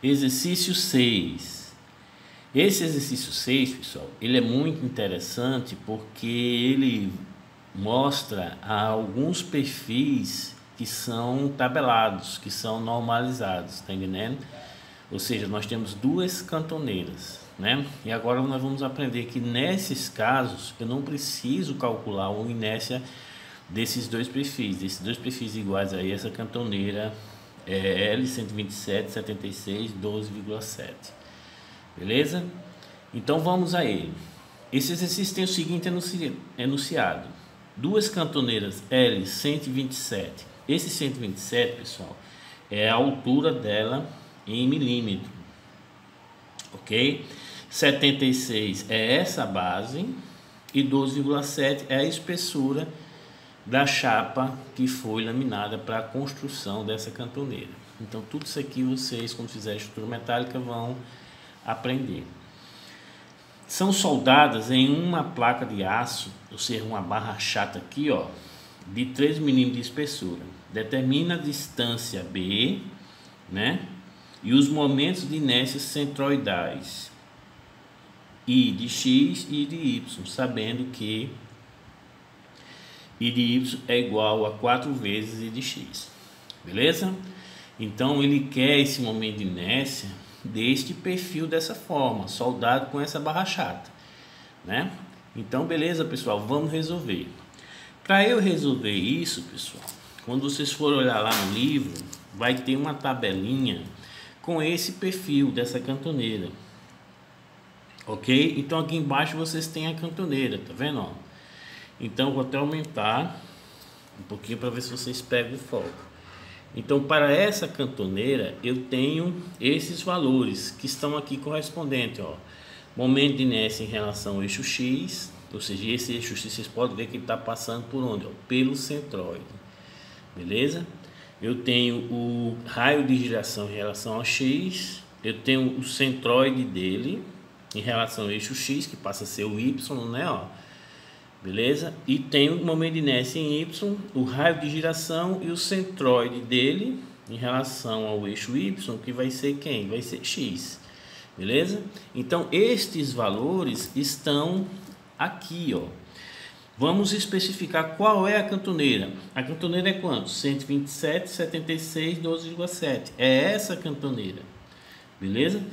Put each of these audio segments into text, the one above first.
Exercício 6. Esse exercício 6, pessoal, ele é muito interessante porque ele mostra alguns perfis que são tabelados, que são normalizados, tá entendendo? Ou seja, nós temos duas cantoneiras, né? E agora nós vamos aprender que nesses casos eu não preciso calcular a inércia desses dois perfis iguais aí, essa cantoneira é L127, 76, 12,7. Beleza? Então vamos a ele. Esse exercício tem o seguinte enunciado: duas cantoneiras L127. Esse 127, pessoal, é a altura dela em milímetro, ok? 76 é essa base e 12,7 é a espessura da chapa que foi laminada para a construção dessa cantoneira. Então tudo isso aqui vocês, quando fizerem estrutura metálica, vão aprender. São soldadas em uma placa de aço, ou seja, uma barra chata aqui, ó, de 3 milímetros de espessura. Determina a distância B, né? E os momentos de inércia centroidais, I de X e de Y, sabendo que I de Y é igual a 4 vezes I de X. Beleza? Então ele quer esse momento de inércia deste perfil dessa forma, soldado com essa barra chata, né? Então beleza, pessoal, vamos resolver. Para eu resolver isso, pessoal, quando vocês forem olhar lá no livro, vai ter uma tabelinha com esse perfil dessa cantoneira, ok? Então aqui embaixo vocês têm a cantoneira, tá vendo, ó? Então vou até aumentar um pouquinho para ver se vocês pegam o foco. Então para essa cantoneira eu tenho esses valores que estão aqui correspondentes, ó. Momento de inércia em relação ao eixo X, ou seja, esse eixo X vocês podem ver que ele está passando por onde? Ó, pelo centroide, beleza? Eu tenho o raio de giração em relação ao X, eu tenho o centroide dele em relação ao eixo X, que passa a ser o Y, né, ó. Beleza? E tem o momento de inércia em Y, o raio de giração e o centroide dele em relação ao eixo Y, que vai ser quem? Vai ser X. Beleza? Então, estes valores estão aqui, ó. Vamos especificar qual é a cantoneira. A cantoneira é quanto? 127, 76, 12,7. É essa cantoneira. Beleza?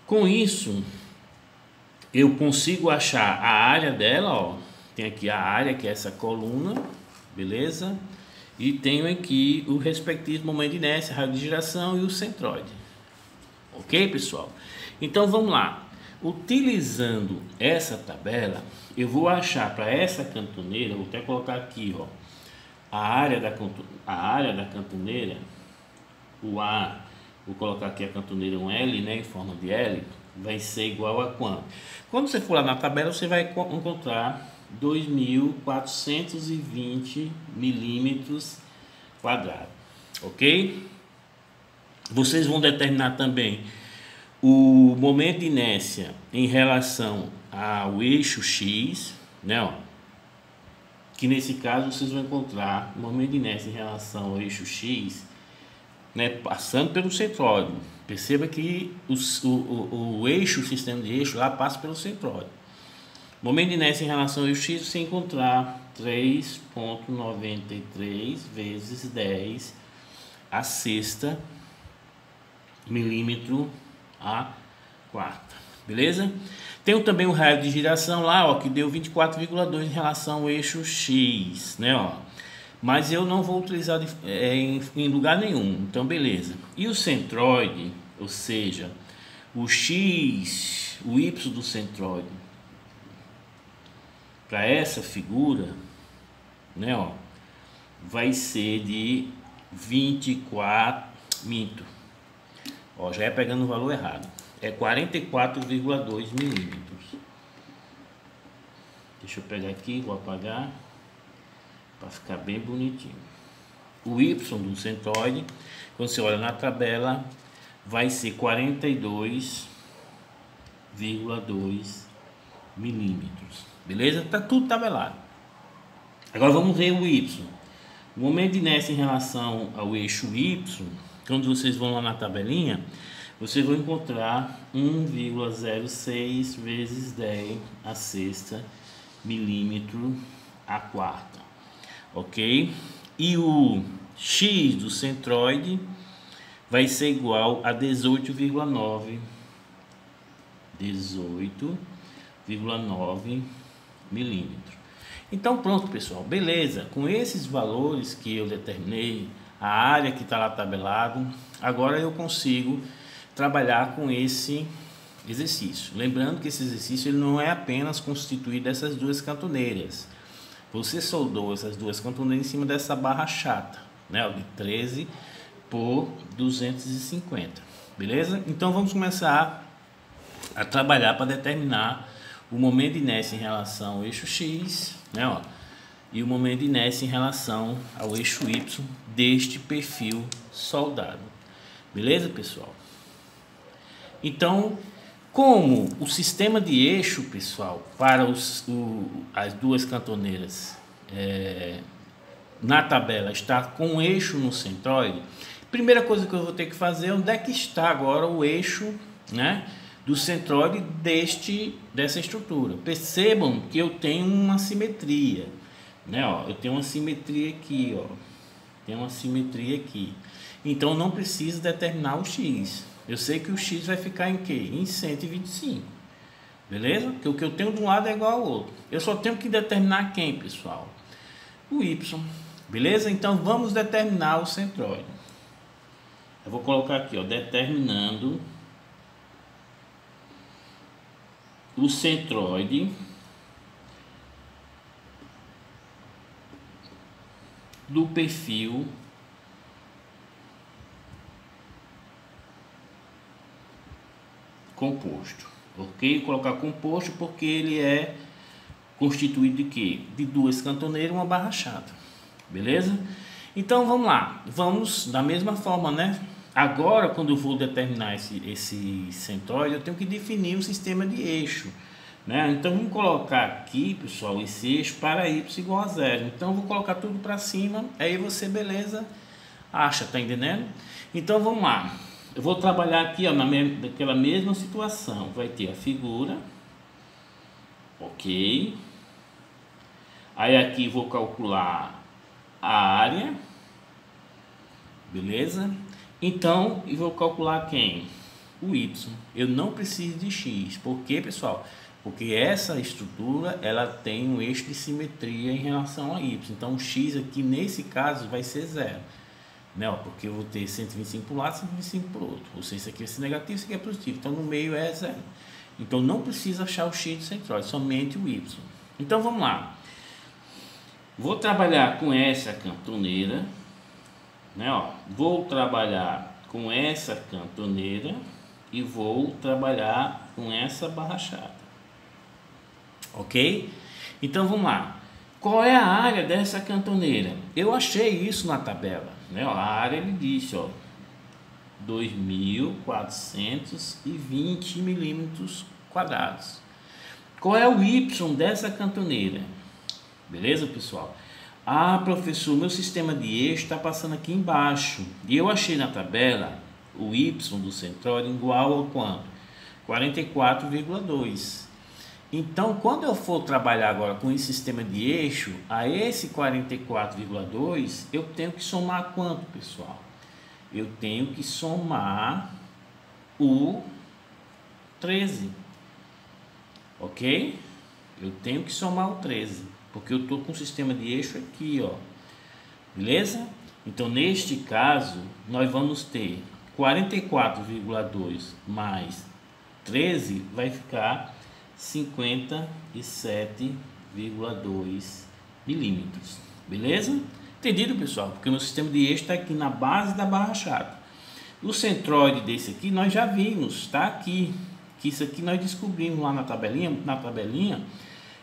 Com isso, eu consigo achar a área dela, ó. Tem aqui a área, que é essa coluna, beleza? E tenho aqui o respectivo momento de inércia, raio de giração e o centroide. Ok, pessoal? Então vamos lá. Utilizando essa tabela, eu vou achar para essa cantoneira, vou até colocar aqui, ó, a área da cantoneira, o A, vou colocar aqui a cantoneira um L, né, em forma de L, vai ser igual a quanto? Quando você for lá na tabela, você vai encontrar 2.420 milímetros quadrados, ok? Vocês vão determinar também o momento de inércia em relação ao eixo X, né, ó, que nesse caso vocês vão encontrar o momento de inércia em relação ao eixo X, né, passando pelo centroide. Perceba que o eixo, o sistema de eixo lá passa pelo centroide. Momento de inércia em relação ao eixo X, você encontrar 3,93 vezes 10 a sexta milímetro a quarta, beleza? Tenho também o raio de giração lá, ó, que deu 24,2 em relação ao eixo X, né, ó. Mas eu não vou utilizar em lugar nenhum, então beleza. E o centroide, ou seja, o X, o Y do centroide, para essa figura, né, ó, vai ser de 24, ó, já é pegando o valor errado, é 44,2 milímetros. Deixa eu pegar aqui, vou apagar para ficar bem bonitinho. O Y do centroide, quando você olha na tabela, vai ser 42,2 milímetros. Beleza? Tá tudo tabelado. Agora vamos ver o Y. O momento de inércia em relação ao eixo Y, quando vocês vão lá na tabelinha, você vai encontrar 1,06 vezes 10 a sexta milímetro a quarta, ok? E o x do centroide vai ser igual a 18,9 milímetros. Então pronto, pessoal, beleza, com esses valores que eu determinei, a área que está lá tabelado, agora eu consigo trabalhar com esse exercício. Lembrando que esse exercício ele não é apenas constituído dessas duas cantoneiras. Você soldou essas duas cantoneiras em cima dessa barra chata, né, de 13 por 250, beleza? Então vamos começar a trabalhar para determinar o momento de inércia em relação ao eixo X, né, ó, e o momento de inércia em relação ao eixo Y deste perfil soldado, beleza, pessoal? Então, como o sistema de eixo, pessoal, para as duas cantoneiras na tabela está com o eixo no centroide, primeira coisa que eu vou ter que fazer é onde é que está agora o eixo, né, do centroide dessa estrutura. Percebam que eu tenho uma simetria, né, ó, eu tenho uma simetria aqui, ó, tem uma simetria aqui. Então não preciso determinar o x. Eu sei que o x vai ficar em quê? Em 125. Beleza? Porque o que eu tenho de um lado é igual ao outro. Eu só tenho que determinar quem, pessoal? O y. Beleza? Então vamos determinar o centroide. Eu vou colocar aqui, ó, determinando o centroide do perfil composto, ok? Vou colocar composto porque ele é constituído de quê? De duas cantoneiras e uma barra chata, beleza? Então vamos lá, vamos da mesma forma, né? Agora, quando eu vou determinar esse centroide, eu tenho que definir um sistema de eixo, né? Então vamos colocar aqui, pessoal, esse eixo para y igual a 0. Então vou colocar tudo para cima, aí você, beleza, acha, tá entendendo? Então vamos lá, eu vou trabalhar aqui, ó, naquela mesma situação. Vai ter a figura, ok? Aí aqui vou calcular a área, beleza? Então, eu vou calcular quem? O y. Eu não preciso de x. Por quê, pessoal? Porque essa estrutura ela tem um eixo de simetria em relação a y. Então, o x aqui nesse caso vai ser 0. Né? Porque eu vou ter 125 para um lado e 125 para o outro. Ou seja, isso aqui vai ser negativo, isso aqui é positivo. Então, no meio é 0. Então, não precisa achar o x do centroide, somente o y. Então, vamos lá. Vou trabalhar com essa cantoneira, né, ó. Vou trabalhar com essa cantoneira e vou trabalhar com essa barra chata, ok? Então vamos lá. Qual é a área dessa cantoneira? Eu achei isso na tabela, né? Ó, a área ele disse, ó, 2.420 milímetros quadrados. Qual é o y dessa cantoneira? Beleza, pessoal? Ah, professor, meu sistema de eixo está passando aqui embaixo. E eu achei na tabela o y do centroide igual ao quanto? 44,2. Então, quando eu for trabalhar agora com esse sistema de eixo, a esse 44,2, eu tenho que somar quanto, pessoal? Eu tenho que somar o 13. Ok? Eu tenho que somar o 13. Porque eu estou com o sistema de eixo aqui, ó. Beleza? Então, neste caso, nós vamos ter 44,2 mais 13 vai ficar 57,2 milímetros. Beleza? Entendido, pessoal? Porque o meu sistema de eixo está aqui na base da barra chata. O centroide desse aqui nós já vimos, está aqui. Que isso aqui nós descobrimos lá na tabelinha.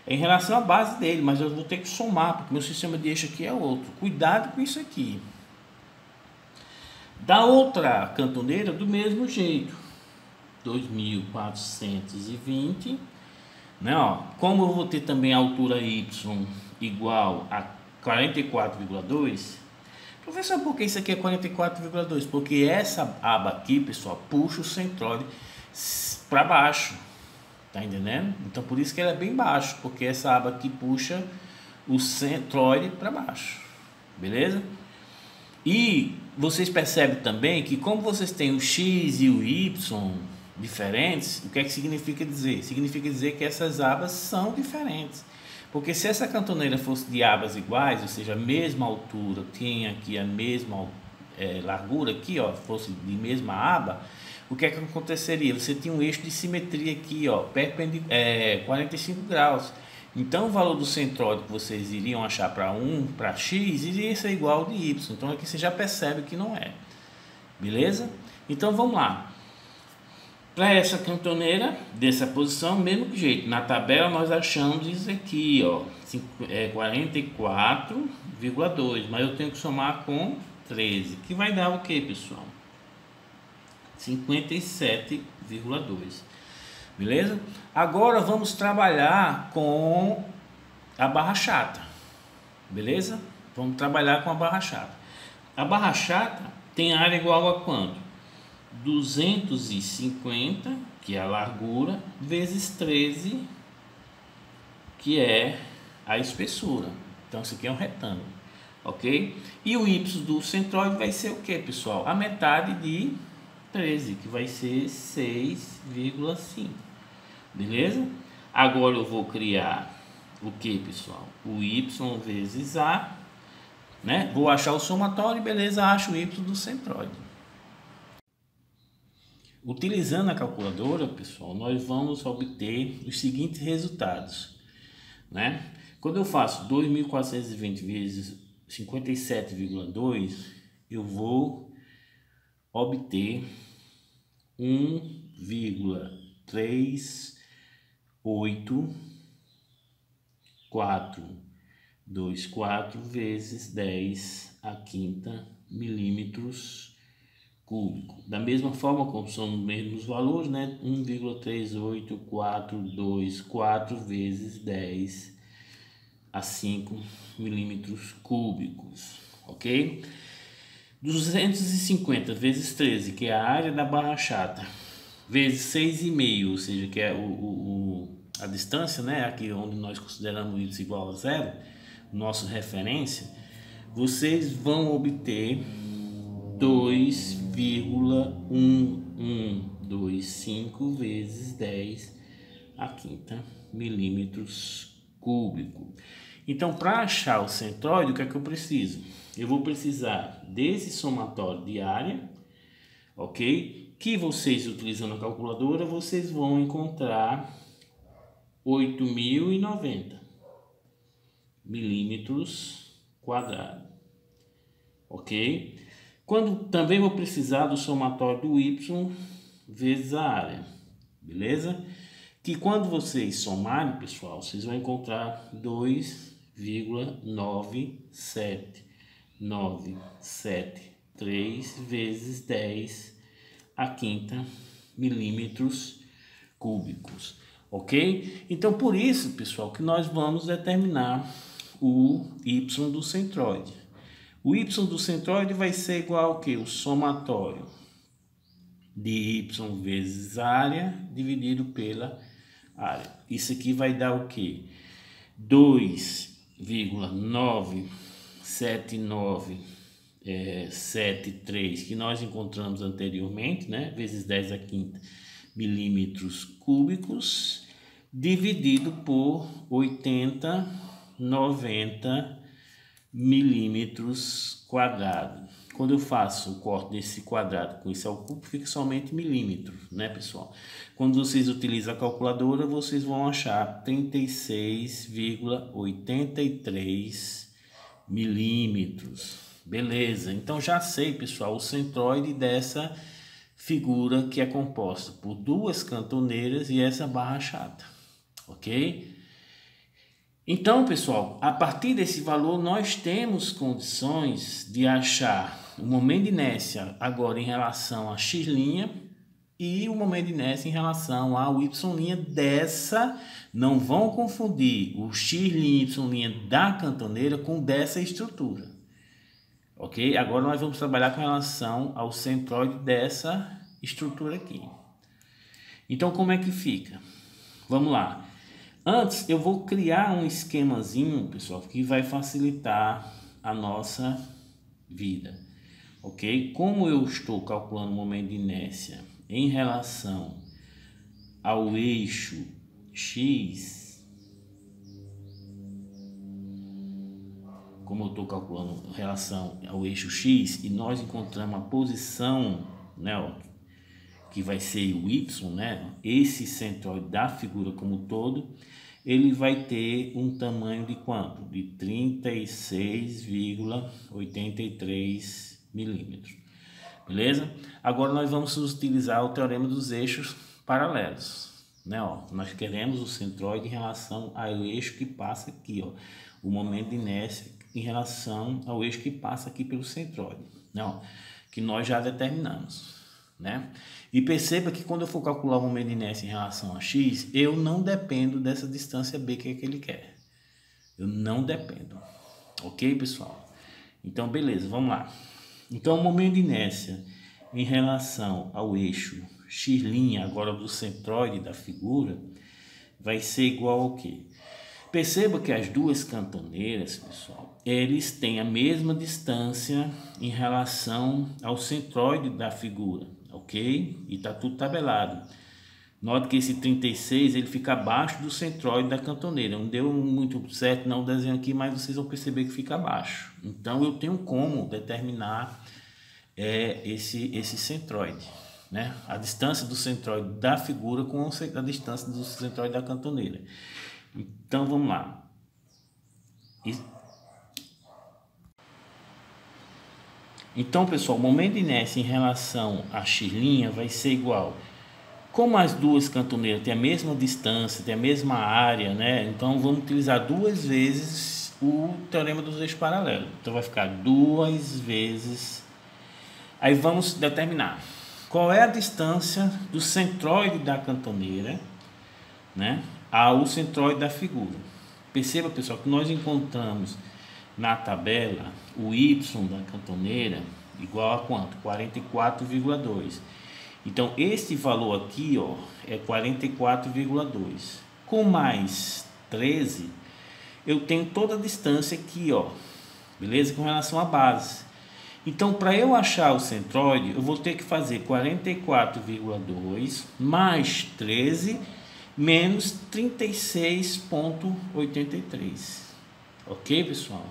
Em relação à base dele, mas eu vou ter que somar, porque meu sistema de eixo aqui é outro. Cuidado com isso aqui. Da outra cantoneira, do mesmo jeito. 2.420, né, ó. Como eu vou ter também a altura y igual a 44,2, Professor, por que isso aqui é 44,2? Porque essa aba aqui, pessoal, puxa o centroide para baixo. Tá entendendo? Então por isso que ela é bem baixo, porque essa aba aqui puxa o centroide para baixo. Beleza? E vocês percebem também que como vocês têm o X e o Y diferentes, o que é que significa dizer? Significa dizer que essas abas são diferentes. Porque se essa cantoneira fosse de abas iguais, ou seja, a mesma altura, tinha aqui a mesma largura aqui, ó, fosse de mesma aba, o que é que aconteceria? Você tinha um eixo de simetria aqui, ó, 45 graus. Então o valor do centroide que vocês iriam achar para x, iria ser igual ao de y. Então aqui você já percebe que não é. Beleza? Então vamos lá. Para essa cantoneira, dessa posição, mesmo jeito. Na tabela nós achamos isso aqui, ó, 44,2, mas eu tenho que somar com 13, que vai dar o que, pessoal? 57,2. Beleza? Agora vamos trabalhar com a barra chata. Beleza? Vamos trabalhar com a barra chata. A barra chata tem área igual a quanto? 250, que é a largura, vezes 13, que é a espessura. Então isso aqui é um retângulo, ok? E o y do centroide vai ser o que, pessoal? A metade de 13, que vai ser 6,5. Beleza? Agora eu vou criar o que, pessoal? O y vezes a, né? Vou achar o somatório, beleza? Acho o y do centroide. Utilizando a calculadora, pessoal, nós vamos obter os seguintes resultados, né? Quando eu faço 2.420 vezes 57,2, eu vou obter 1,38424 vezes 10 a quinta milímetros cúbico. Da mesma forma, como são os mesmos valores, né? 1,38424 vezes 10 a 5 milímetros cúbicos, ok? 250 vezes 13, que é a área da barra chata, vezes 6,5, ou seja, que é a distância, né? Aqui onde nós consideramos y igual a zero, nossa referência, vocês vão obter 2,1125 vezes 10 a quinta milímetros cúbico. Então, para achar o centroide, o que é que eu preciso? Eu vou precisar desse somatório de área, ok? Que vocês, utilizando a calculadora, vocês vão encontrar 8.090 milímetros quadrados, ok? Quando também vou precisar do somatório do y vezes a área, beleza? Que quando vocês somarem, pessoal, vocês vão encontrar 2,97973 vezes 10 a quinta milímetros cúbicos, ok? Então, por isso, pessoal, que nós vamos determinar o y do centroide. O y do centroide vai ser igual ao que? O somatório de y vezes área dividido pela área. Isso aqui vai dar o que? 2,97973 que nós encontramos anteriormente, né? Vezes 10 a quinta milímetros cúbicos, dividido por 80, 90 milímetros quadrados. Quando eu faço o corte desse quadrado com isso ao cubo, fica somente milímetros, né, pessoal? Quando vocês utilizam a calculadora, vocês vão achar 36,83 milímetros. Beleza, então já sei, pessoal, o centroide dessa figura que é composta por duas cantoneiras e essa barra chata, ok? Então, pessoal, a partir desse valor nós temos condições de achar o momento de inércia agora em relação a x' e o momento de inércia em relação ao y' dessa. Não vão confundir o x' e y' da cantoneira com dessa estrutura, Ok? Agora nós vamos trabalhar com relação ao centroide dessa estrutura aqui. Então, como é que fica? Vamos lá. Antes, eu vou criar um esquemazinho, pessoal, que vai facilitar a nossa vida. Ok? Como eu estou calculando o momento de inércia em relação ao eixo X, como eu estou calculando em relação ao eixo X, e nós encontramos a posição, né, ó, que vai ser o Y, né, esse centroide da figura como um todo, ele vai ter um tamanho de quanto? De 36,83 milímetros. Beleza? Agora nós vamos utilizar o teorema dos eixos paralelos, né? Ó, nós queremos o centroide em relação ao eixo que passa aqui, ó, o momento de inércia em relação ao eixo que passa aqui pelo centroide, né? Ó, que nós já determinamos, né? E perceba que quando eu for calcular o momento de inércia em relação a x, eu não dependo dessa distância b que é que ele quer. Eu não dependo. Ok, pessoal? Então, beleza, vamos lá. Então, o momento de inércia em relação ao eixo x', agora do centroide da figura, vai ser igual ao quê? Perceba que as duas cantoneiras, pessoal, eles têm a mesma distância em relação ao centroide da figura, ok? E está tudo tabelado. Note que esse 36 ele fica abaixo do centroide da cantoneira. Não deu muito certo não o desenho aqui, mas vocês vão perceber que fica abaixo. Então eu tenho como determinar esse centroide, né? A distância do centroide da figura com a distância do centroide da cantoneira. Então vamos lá. Então, pessoal, o momento de inércia em relação a x' vai ser igual. Como as duas cantoneiras têm a mesma distância, têm a mesma área, né? Então vamos utilizar duas vezes o teorema dos eixos paralelos. Então vai ficar 2 vezes. Aí vamos determinar qual é a distância do centroide da cantoneira, né, ao centroide da figura. Perceba, pessoal, que nós encontramos na tabela o y da cantoneira igual a quanto? 44,2. Então, este valor aqui, ó, é 44,2. Com mais 13, eu tenho toda a distância aqui, ó, beleza? Com relação à base. Então, para eu achar o centroide, eu vou ter que fazer 44,2 mais 13 menos 36,83. Ok, pessoal?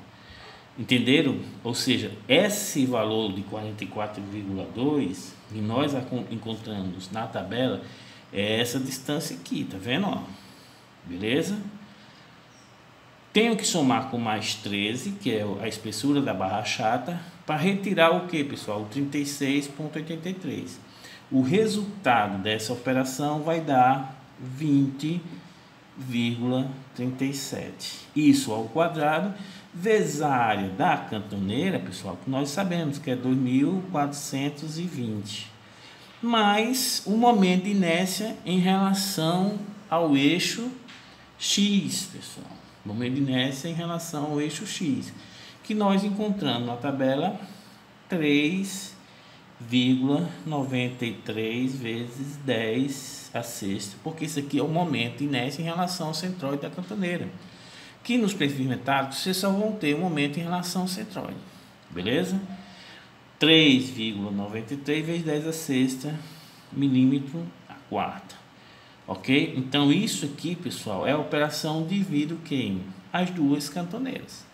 Entenderam? Ou seja, esse valor de 44,2 que nós encontramos na tabela é essa distância aqui, tá vendo? Ó? Beleza? Tenho que somar com mais 13, que é a espessura da barra chata, para retirar o que, pessoal? O 36,83. O resultado dessa operação vai dar 20,37. Isso ao quadrado vezes a área da cantoneira, pessoal, que nós sabemos que é 2.420. Mais o momento de inércia em relação ao eixo X, pessoal. Momento de inércia em relação ao eixo X, que nós encontramos na tabela 3,93 vezes 10 a sexta, porque isso aqui é o momento de inércia em relação ao centroide da cantoneira. Que nos perfis metálicos vocês só vão ter um momento em relação ao centroide, beleza? 3,93 vezes 10 a sexta milímetro a quarta. Ok? Então isso aqui, pessoal, é a operação divide o que? As duas cantoneiras.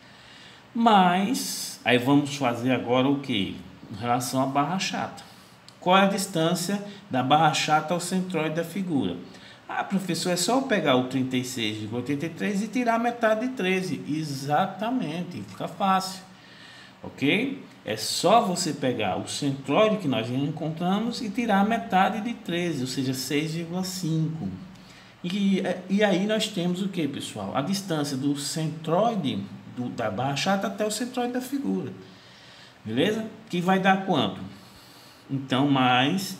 Mas, aí vamos fazer agora o que? Em relação à barra chata. Qual é a distância da barra chata ao centroide da figura? Ah, professor, é só eu pegar o 36,83 e tirar a metade de 13. Exatamente, fica fácil. Ok? É só você pegar o centroide que nós encontramos e tirar a metade de 13, ou seja, 6,5. E aí nós temos o que, pessoal? A distância do centroide da barra chata até o centroide da figura. Beleza? Que vai dar quanto? Então, mais...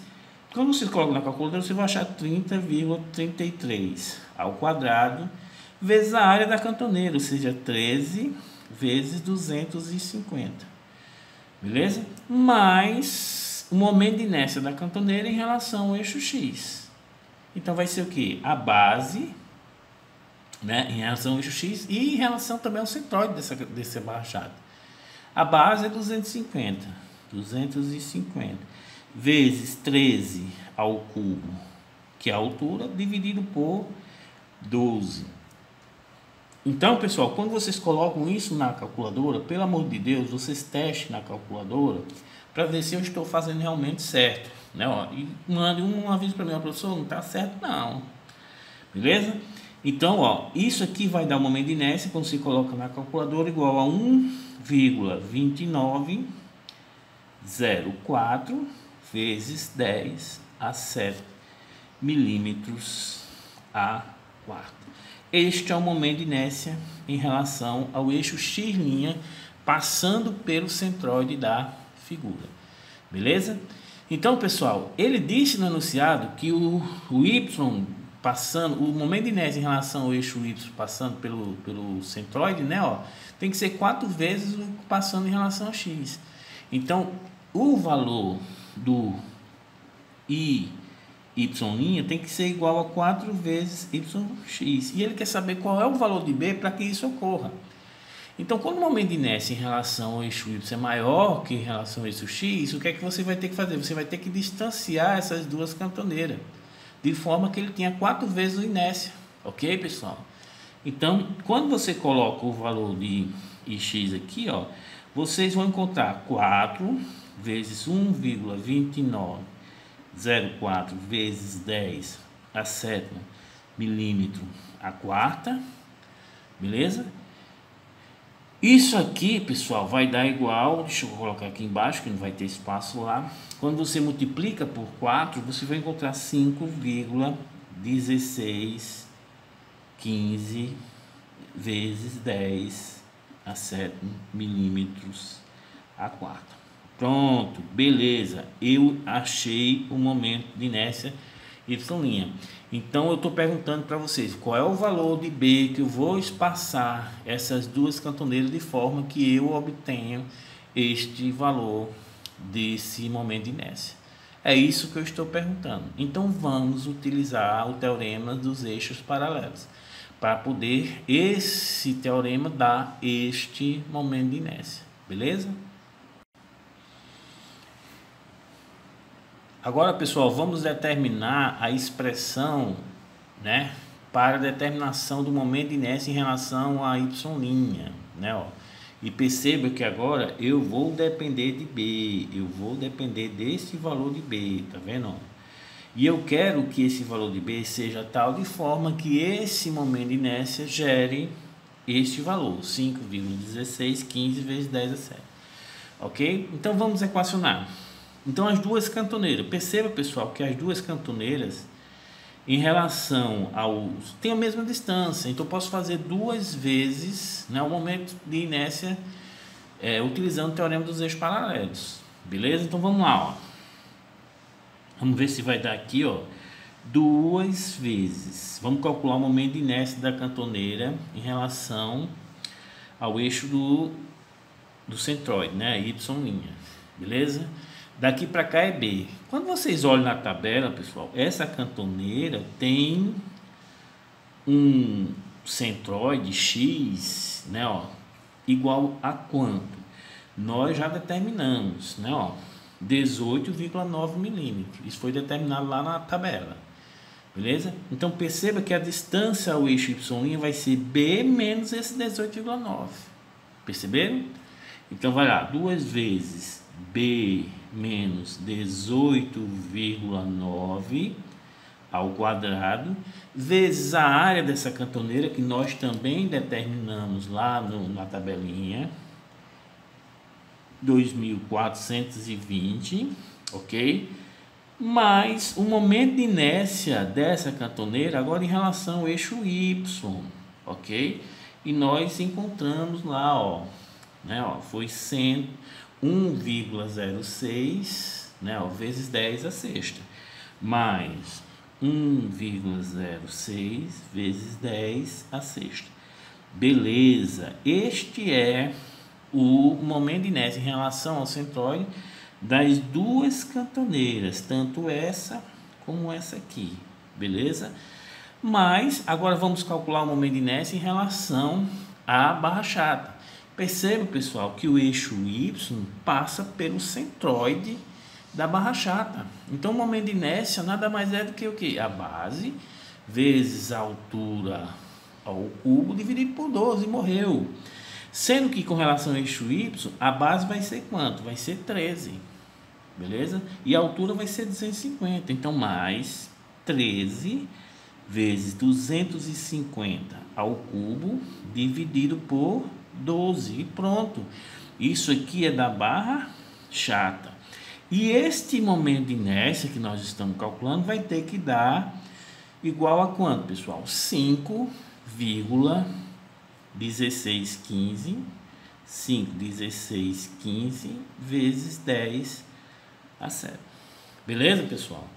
Quando você coloca na calculadora, você vai achar 30,33 ao quadrado vezes a área da cantoneira, ou seja, 13 vezes 250. beleza? Mais o momento de inércia da cantoneira em relação ao eixo X. Então vai ser o que? A base, né, em relação ao eixo X e em relação também ao centroide desse barra-chave. A base é 250 vezes 13 ao cubo, que é a altura, dividido por 12. Então, pessoal, quando vocês colocam isso na calculadora, pelo amor de Deus, vocês testem na calculadora para ver se eu estou fazendo realmente certo, né? Ó, e mande um aviso para mim, professor, não está certo não, beleza? Então, ó, isso aqui vai dar um momento de inércia quando você coloca na calculadora igual a 1,2904 vezes 10 a 7 milímetros a quarto. Este é o momento de inércia em relação ao eixo X' passando pelo centroide da figura, beleza? Então, pessoal, ele disse no enunciado que o Y passando, o momento de inércia em relação ao eixo Y passando pelo centroide, né, ó, tem que ser 4 vezes o passando em relação a X. Então, o valor do Y' tem que ser igual a 4 vezes YX. E ele quer saber qual é o valor de B para que isso ocorra. Então, quando o momento de inércia em relação ao eixo Y é maior que em relação ao eixo X, o que é que você vai ter que fazer? Você vai ter que distanciar essas duas cantoneiras, de forma que ele tenha 4 vezes a inércia. Ok, pessoal? Então, quando você coloca o valor de X aqui, ó, vocês vão encontrar 4 vezes 1,2904 vezes 10 a 7 milímetro a quarta, beleza? Isso aqui, pessoal, vai dar igual, deixa eu colocar aqui embaixo que não vai ter espaço lá. Quando você multiplica por 4, você vai encontrar 5,1615 vezes 10 a 7 milímetros a quarta. Pronto, beleza, eu achei o momento de inércia Y'. Então eu estou perguntando para vocês qual é o valor de B que eu vou espaçar essas duas cantoneiras de forma que eu obtenha este valor desse momento de inércia. É isso que eu estou perguntando. Então vamos utilizar o teorema dos eixos paralelos para poder esse teorema dar este momento de inércia, beleza? Agora, pessoal, vamos determinar a expressão, né, para determinação do momento de inércia em relação a Y', né, ó. E perceba que agora eu vou depender de B, eu vou depender desse valor de B, tá vendo? E eu quero que esse valor de B seja tal de forma que esse momento de inércia gere este valor, 5,1615 vezes 10 a 7. Ok? Então vamos equacionar. Então as duas cantoneiras, perceba, pessoal, que as duas cantoneiras em relação ao tem a mesma distância, então eu posso fazer duas vezes, né, o momento de inércia utilizando o teorema dos eixos paralelos, beleza? Então vamos lá, ó. Vamos ver se vai dar aqui, ó, duas vezes. Vamos calcular o momento de inércia da cantoneira em relação ao eixo do centroide, né, Y', beleza? Daqui para cá é B. Quando vocês olham na tabela, pessoal, essa cantoneira tem um centroide X, né, ó, igual a quanto? Nós já determinamos, né, ó, 18,9 milímetros. Isso foi determinado lá na tabela, beleza? Então perceba que a distância ao eixo Y' vai ser B menos esse 18,9. Perceberam? Então vai lá, duas vezes B menos 18,9 ao quadrado, vezes a área dessa cantoneira, que nós também determinamos lá na tabelinha, 2.420, ok? Mais o momento de inércia dessa cantoneira, agora em relação ao eixo Y, ok? E nós encontramos lá, ó, né, ó, foi 1,06, né, ó, vezes 10 a sexta, mais 1,06 vezes 10 a sexta. Beleza, este é o momento de inércia em relação ao centroide das duas cantoneiras, tanto essa como essa aqui, beleza? Mas agora vamos calcular o momento de inércia em relação à barra chata. Perceba, pessoal, que o eixo Y passa pelo centroide da barra chata. Então o momento de inércia nada mais é do que o que? A base vezes a altura ao cubo dividido por 12, morreu. Sendo que com relação ao eixo Y, a base vai ser quanto? Vai ser 13, beleza? E a altura vai ser 250, então mais 13 vezes 250 ao cubo dividido por 12, e pronto. Isso aqui é da barra chata. E este momento de inércia que nós estamos calculando vai ter que dar igual a quanto, pessoal? 5,1615 vezes 10 a 7. Beleza, pessoal?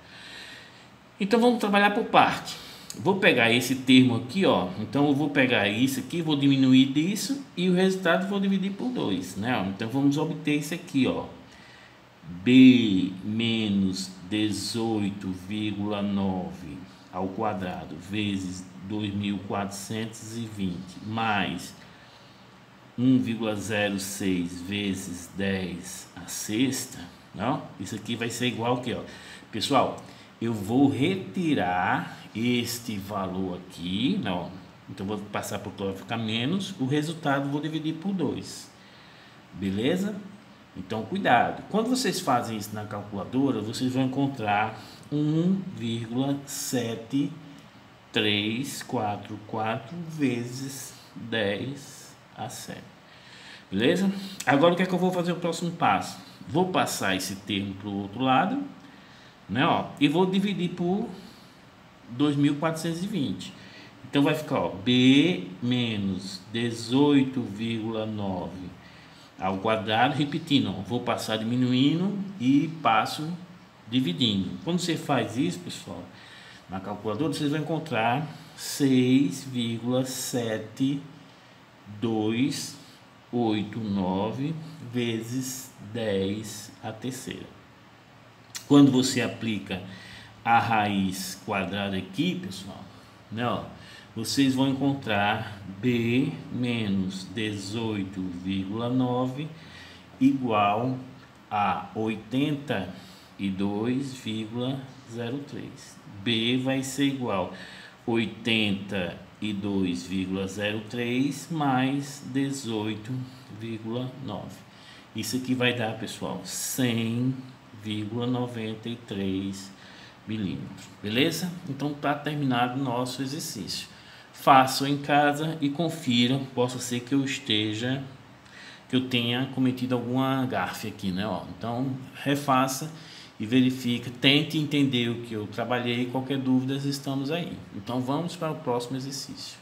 Então vamos trabalhar por parte. Vou pegar esse termo aqui, ó. Então eu vou pegar isso aqui, vou diminuir disso e o resultado vou dividir por 2, né? Então vamos obter isso aqui, ó. B menos 18,9 ao quadrado vezes 2.420 mais 1,06 vezes 10 a sexta, não? Isso aqui vai ser igual aqui, ó. Pessoal, eu vou retirar este valor aqui, não? Então vou passar por todo, vai ficar menos, o resultado vou dividir por 2. Beleza? Então cuidado. Quando vocês fazem isso na calculadora, vocês vão encontrar 1,7344 vezes 10 a 7. Beleza? Agora o que é que eu vou fazer o próximo passo? Vou passar esse termo para o outro lado, né, ó, e vou dividir por 2.420. Então vai ficar, ó, B menos 18,9 ao quadrado, repetindo, ó, vou passar diminuindo e passo dividindo. Quando você faz isso, pessoal, na calculadora vocês vão encontrar 6,7289 vezes 10 a terceira. Quando você aplica a raiz quadrada aqui, pessoal, né, ó, vocês vão encontrar B menos 18,9 igual a 82,03. B vai ser igual a 82,03 mais 18,9. Isso aqui vai dar, pessoal, 100,93 milímetros. Beleza? Então tá terminado o nosso exercício. Façam em casa e confiram. Possa ser que eu tenha cometido alguma gafe aqui, né? Ó, então refaça e verifica, tente entender o que eu trabalhei. Qualquer dúvida, estamos aí. Então vamos para o próximo exercício.